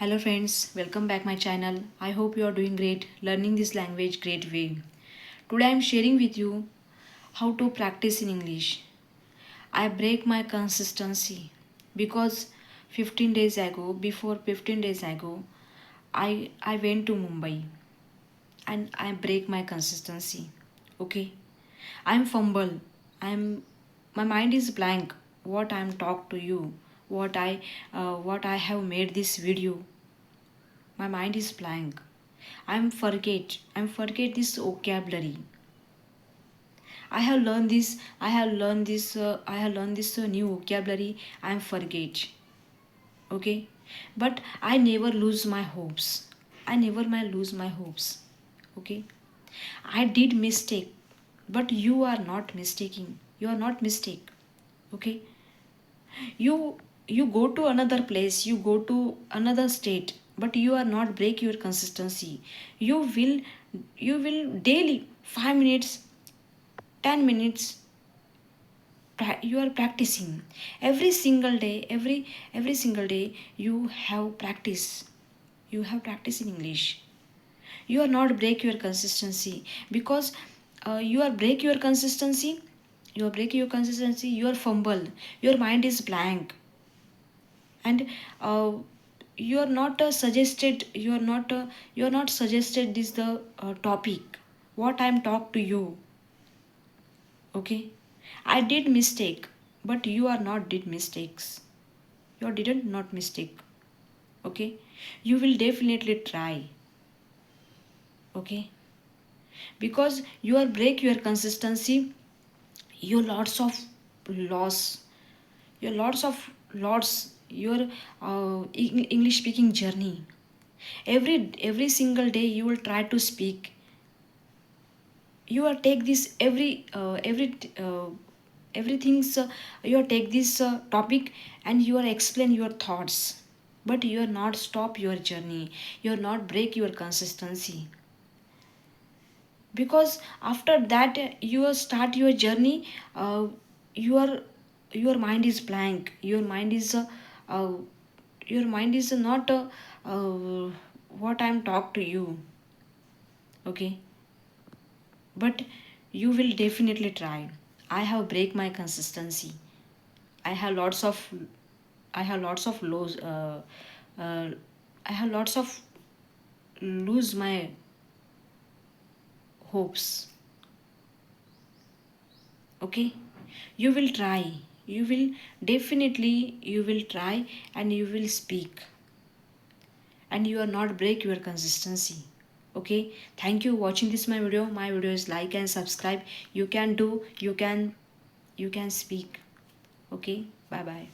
Hello friends, welcome back my channel. I hope you are doing great, learning this language great way. Today I am sharing with you how to practice in English. I break my consistency because 15 days ago, before 15 days ago, I went to Mumbai and I break my consistency. Okay? I'm fumble. My mind is blank. What I'm talk to you, what I have made this video. My mind is blank. I'm forget this vocabulary. I have learned this new vocabulary. I'm forget. Okay, but I never lose my hopes. I never my lose my hopes. Okay, I did mistake, but you are not mistaking. You are not mistake. Okay, you you go to another place, you go to another state, but you are not break your consistency. You will you will daily 5 minutes, 10 minutes, you are practicing every single day. Every single day you have practice. You have practice in English. You are not break your consistency because you are break your consistency. You are break your consistency, you are fumble, your mind is blank, and you are not suggested, you are not suggested this the topic what I'm talk to you. Okay, I did mistake, but you are not did mistakes. You didn't not mistake. Okay, you will definitely try. Okay, because you are break your consistency, you lots of loss, your lots your English speaking journey. Every single day you will try to speak. You are take this everything's you are take this topic and you are explain your thoughts, but you are not stop your journey. You are not break your consistency, because after that you are start your journey. Your your mind is blank. Uh, your mind is not uh, what I'm talk to you. Okay, but you will definitely try. I have break my consistency. i have lots of I have lots of lows. Uh, I have lots of lose my hopes. Okay, you will try. You will definitely you will try, and you will speak, and you are not break your consistency. Okay, thank you watching this my video is like and subscribe. You can do, you can speak. Okay, bye bye.